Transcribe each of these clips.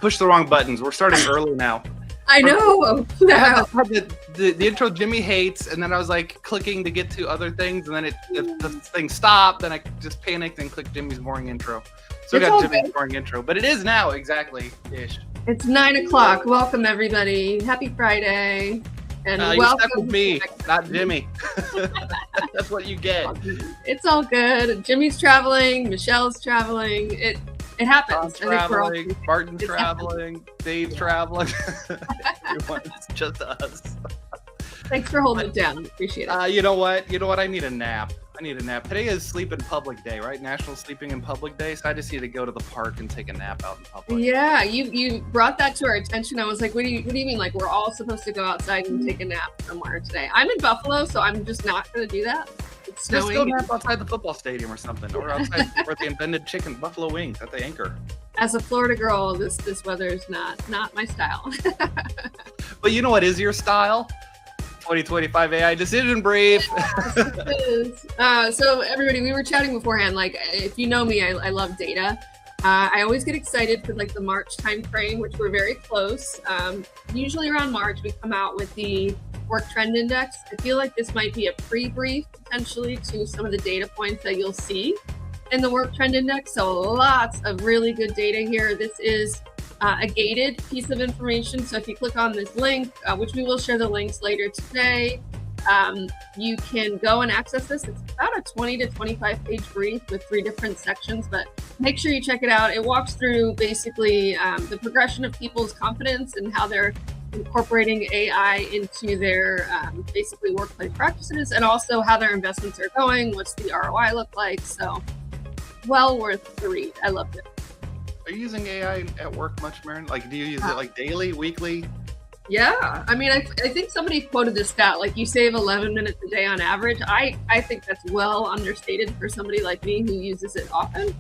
pushed the wrong buttons. We're starting early now. I know. I had the intro Jimmy hates, and then I was like clicking to get to other things, and then the thing stopped. Then I just panicked and clicked Jimmy's boring intro. So we got Jimmy's boring intro, but it is now exactly-ish. It's 9 o'clock. Welcome everybody. Happy Friday. And welcome. Stuck with me, not Jimmy. That's what you get. It's all good. Jimmy's traveling. Michelle's traveling. It happens. Tom's traveling. Martin's traveling. Dave's traveling. It's just us. Thanks for holding it down. Appreciate it. You know what? I need a nap. Today is Sleep in Public Day, right? National Sleeping in Public Day. So I just need to go to the park and take a nap out in public. Yeah, you brought that to our attention. I was like, what do you mean? Like we're all supposed to go outside and take a nap somewhere today? I'm in Buffalo, so I'm just not going to do that. It's snowing. Just go nap outside the football stadium or something, or outside where they invented chicken buffalo wings at the Anchor. As a Florida girl, this weather is not my style. But you know what is your style? 2025 AI decision brief. So everybody, we were chatting beforehand. Like, if you know me, I love data. I always get excited for like the March time frame, which we're very close. Usually around March, we come out with the work trend index. I feel like this might be a pre-brief potentially to some of the data points that you'll see in the work trend index. So lots of really good data here. This is a gated piece of information. So if you click on this link, which we will share the links later today, you can go and access this. It's about a 20 to 25 page brief with 3 different sections, but make sure you check it out. It walks through basically the progression of people's confidence and how they're incorporating AI into their basically workplace practices, and also how their investments are going, what's the ROI look like. So well worth the read. I loved it. Are you using AI at work much, Maren? Like, do you use it like daily, weekly? Yeah. I mean, I think somebody quoted this stat, like you save 11 minutes a day on average. I think that's well understated for somebody like me who uses it often.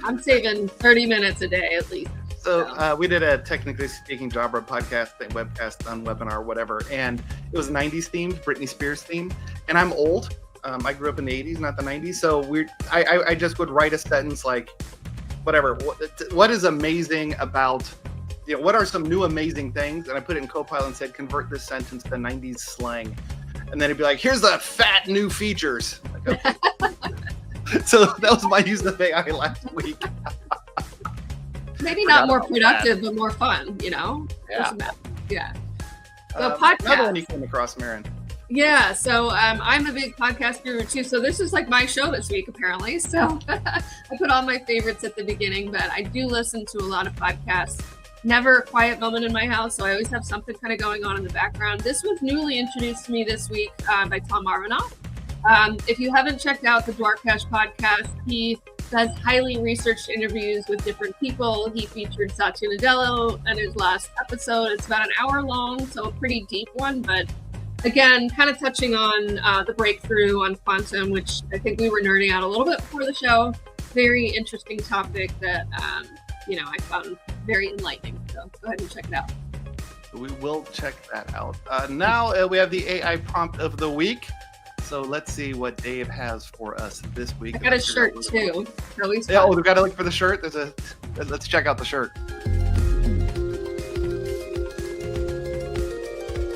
I'm saving 30 minutes a day at least. So we did a Technically Speaking Job Rub podcast, webcast on webinar, whatever. And it was 90s themed, Britney Spears themed. And I'm old. I grew up in the 80s, not the 90s. So I just would write a sentence like, whatever, what is amazing about, what are some new amazing things? And I put it in Copilot and said, convert this sentence to 90s slang. And then it'd be like, here's the fat new features. Like, okay. So that was my use of AI last week. Maybe not more productive, but more fun, Yeah. Yeah. So podcast. Another one you came across, Maren. Yeah, so I'm a big podcast guru too. So this is like my show this week, apparently. So I put all my favorites at the beginning, but I do listen to a lot of podcasts. Never a quiet moment in my house, so I always have something kind of going on in the background. This was newly introduced to me this week by Tom Marvinoff. If you haven't checked out the Dwarkash podcast, he does highly researched interviews with different people. He featured Satya Nadella in his last episode. It's about an hour long, so a pretty deep one, but again, kind of touching on the breakthrough on quantum, which I think we were nerding out a little bit before the show. Very interesting topic that, I found very enlightening. So go ahead and check it out. We will check that out. Now we have the AI prompt of the week. So let's see what Dave has for us this week. I got a shirt too. Yeah, we've got to look for the shirt. Let's check out the shirt.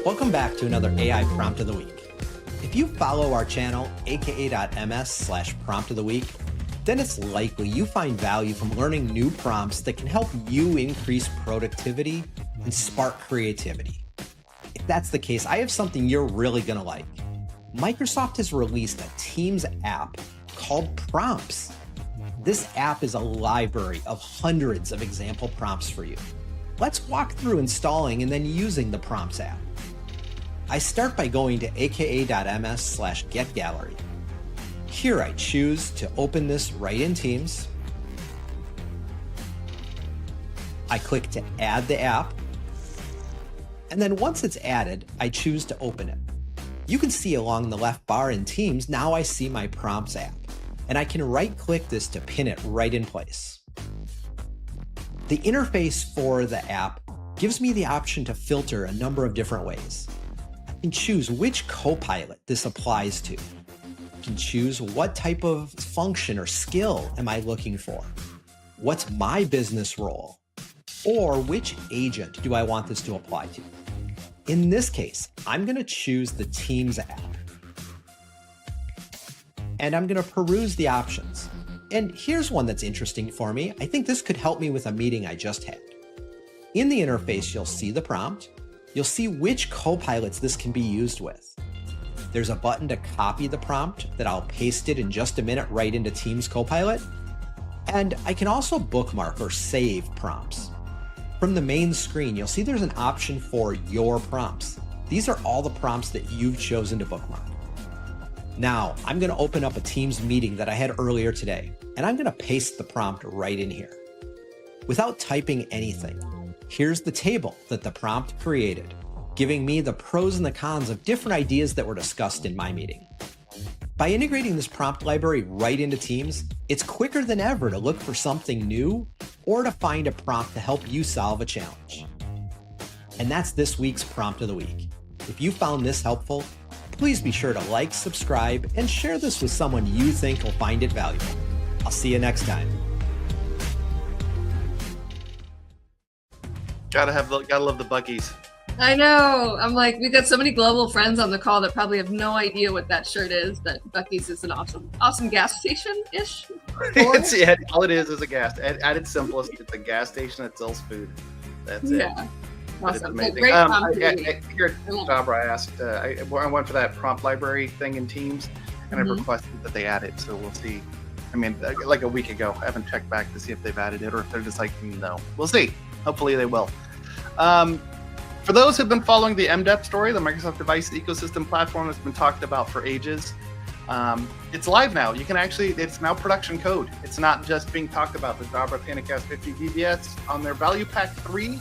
Welcome back to another AI Prompt of the Week. If you follow our channel, aka.ms/prompt of the week, then it's likely you find value from learning new prompts that can help you increase productivity and spark creativity. If that's the case, I have something you're really gonna like. Microsoft has released a Teams app called Prompts. This app is a library of hundreds of example prompts for you. Let's walk through installing and then using the Prompts app. I start by going to aka.ms/getgallery. Here I choose to open this right in Teams. I click to add the app. And then once it's added, I choose to open it. You can see along the left bar in Teams, now I see my Prompts app, and I can right-click this to pin it right in place. The interface for the app gives me the option to filter a number of different ways. I can choose which Copilot this applies to. I can choose what type of function or skill am I looking for. What's my business role? Or which agent do I want this to apply to? In this case, I'm going to choose the Teams app. And I'm going to peruse the options. And here's one that's interesting for me. I think this could help me with a meeting I just had. In the interface, you'll see the prompt. You'll see which copilots this can be used with. There's a button to copy the prompt that I'll paste it in just a minute right into Teams Copilot. And I can also bookmark or save prompts. From the main screen, you'll see there's an option for your prompts. These are all the prompts that you've chosen to bookmark. Now, I'm going to open up a Teams meeting that I had earlier today, and I'm going to paste the prompt right in here. Without typing anything, here's the table that the prompt created, giving me the pros and the cons of different ideas that were discussed in my meeting. By integrating this prompt library right into Teams, it's quicker than ever to look for something new or to find a prompt to help you solve a challenge. And that's this week's Prompt of the Week. If you found this helpful, please be sure to like, subscribe, and share this with someone you think will find it valuable. I'll see you next time. Gotta love the Buc-ee's. I know. I'm like, we got so many global friends on the call that probably have no idea what that shirt is. That Buc-ee's is an awesome gas station-ish. All it is a gas. At its simplest, it's a gas station that sells food. That's it. Yeah. But it's Awesome. amazing. Great prompt. Here at Jabra, I asked, I went for that prompt library thing in Teams, and I requested that they add it. So we'll see. I mean, like a week ago, I haven't checked back to see if they've added it or if they're just like, no. We'll see. Hopefully they will. For those who've been following the MDEP story, the Microsoft Device Ecosystem Platform has been talked about for ages. It's live now. You can it's now production code. It's not just being talked about. The Jabra PanaCast 50 VBS on their Value Pack 3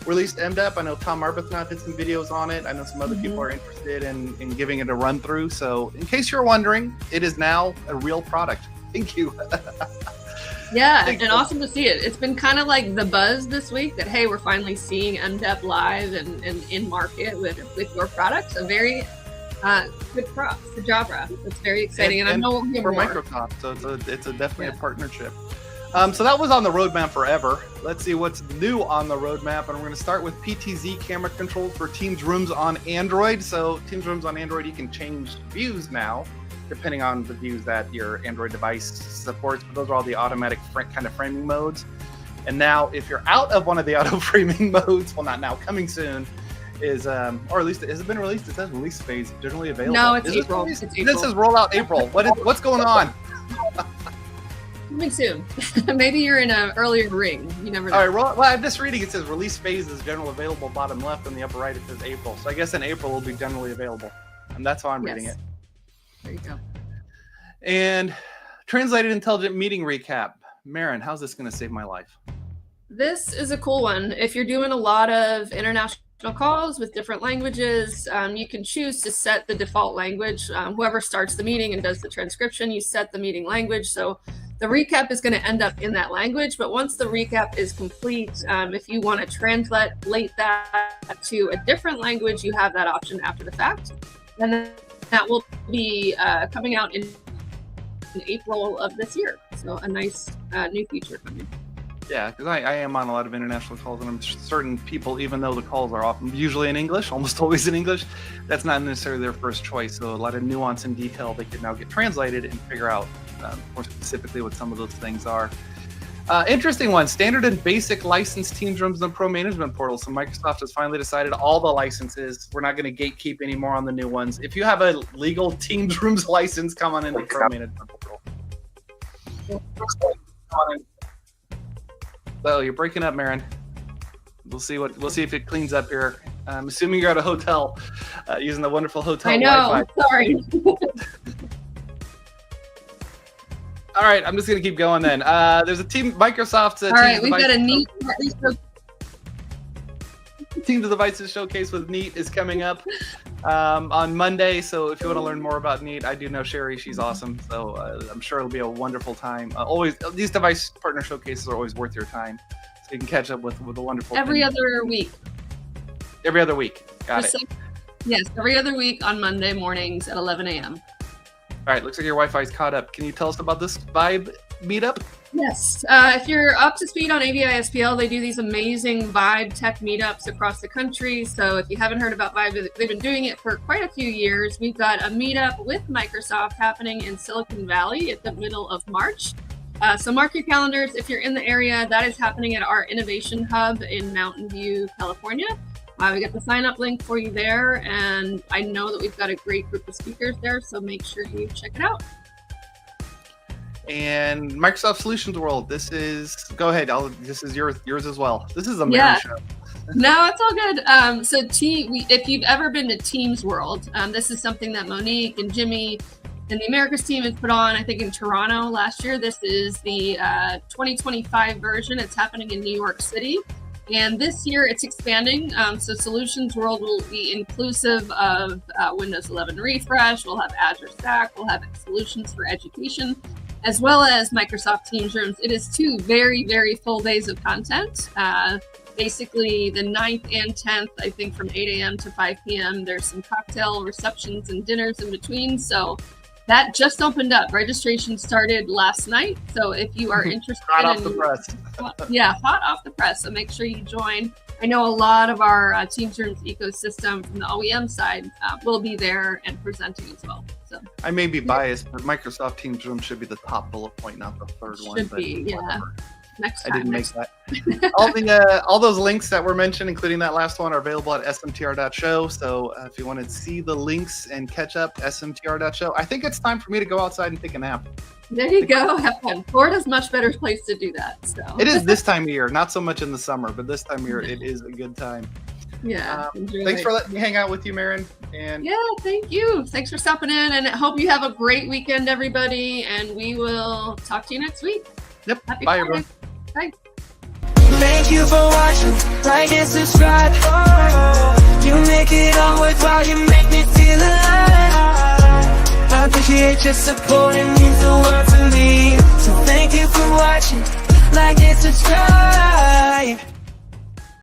released MDEP. I know Tom Arbuthnot did some videos on it. I know some other people are interested in giving it a run through. So in case you're wondering, it is now a real product. Thank you. Yeah, and awesome to see it. It's been kind of like the buzz this week that, hey, we're finally seeing MDEP live and in market with your products. A very good props to Jabra. It's very exciting, and I know we'll hear for more. Microsoft, so it's definitely a partnership. So that was on the roadmap forever. Let's see what's new on the roadmap, and we're going to start with PTZ camera controls for Teams Rooms on Android. So Teams Rooms on Android, you can change views now, depending on the views that your Android device supports. But those are all the automatic kind of framing modes. And now, if you're out of one of the auto framing modes, well, not now, coming soon, or at least has it been released? It says release phase generally available. No, it's April. This says rollout April. What's going on? Coming soon. Maybe you're in an earlier ring. You never know. All right. Well, I'm just reading. It says release phase is generally available. Bottom left, and the upper right it says April. So I guess in April it'll be generally available, and that's how I'm reading it. There you go. And translated intelligent meeting recap. Maren, how's this going to save my life? This is a cool one. If you're doing a lot of international calls with different languages, you can choose to set the default language. Whoever starts the meeting and does the transcription, you set the meeting language. So the recap is going to end up in that language. But once the recap is complete, if you want to translate that to a different language, you have that option after the fact. And then that will be coming out in April of this year. So a nice new feature coming. Yeah, because I am on a lot of international calls, and I'm certain people, even though the calls are often usually in English, almost always in English, that's not necessarily their first choice. So a lot of nuance and detail they can now get translated and figure out more specifically what some of those things are. Interesting one, standard and basic license Teams Rooms and Pro Management Portal. So Microsoft has finally decided all the licenses, we're not going to gatekeep anymore on the new ones. If you have a legal Teams Rooms license, come on into Pro Management Portal. So you're breaking up, Maren. We'll see if it cleans up here. I'm assuming you're at a hotel using the wonderful hotel Wi-Fi. Wi-Fi. Sorry. All right, I'm just going to keep going then. There's a Microsoft All right, we've got a neat Teams of Devices showcase with Neat is coming up on Monday. So if you want to learn more about Neat, I do know Sherry. She's awesome. So I'm sure it'll be a wonderful time. Always, these device partner showcases are always worth your time. So you can catch up with a wonderful every other week. Every other week. Got it. Yes, every other week on Monday mornings at 11 a.m. All right, looks like your Wi-Fi is caught up. Can you tell us about this Vibe meetup? Yes. If you're up to speed on AVI-SPL, they do these amazing Vibe tech meetups across the country. So if you haven't heard about Vibe, they've been doing it for quite a few years. We've got a meetup with Microsoft happening in Silicon Valley at the middle of March. So mark your calendars if you're in the area. That is happening at our Innovation Hub in Mountain View, California. We got the sign-up link for you there, and I know that we've got a great group of speakers there, so make sure you check it out. And Microsoft Solutions World, this is, go ahead, this is yours as well. This is a Mary show. No, it's all good. So if you've ever been to Teams World, this is something that Monique and Jimmy and the Americas team has put on, I think, in Toronto last year. This is the 2025 version. It's happening in New York City. And this year it's expanding. So Solutions World will be inclusive of Windows 11 Refresh. We'll have Azure Stack. We'll have solutions for education, as well as Microsoft Teams Rooms. It is 2 very, very full days of content. Basically the 9th and 10th, I think from 8 a.m. to 5 p.m. There's some cocktail receptions and dinners in between. So that just opened up. Registration started last night. So if you are interested hot off the press. Hot off the press. So make sure you join. I know a lot of our Teams Rooms ecosystem from the OEM side will be there and presenting as well. So I may be biased, but Microsoft Teams Room should be the top bullet point, not the third one. Should be, yeah. Next time. I didn't make that. All those links that were mentioned, including that last one, are available at smtr.show. So if you want to see the links and catch up, smtr.show. I think it's time for me to go outside and take a nap. There you go. Have fun. Florida's a much better place to do that. So it is this time of year, not so much in the summer, but this time of year it is a good time. Yeah. Thanks for letting me hang out with you, Marin. And yeah, thank you. Thanks for stopping in, and I hope you have a great weekend, everybody. And we will talk to you next week. Yep. Happy Bye, Friday. everyone. Bye. Thank you for watching, like and subscribe. You make it all worthwhile, you make me feel alive. I appreciate your support, it means the world to me. So thank you for watching, like and subscribe.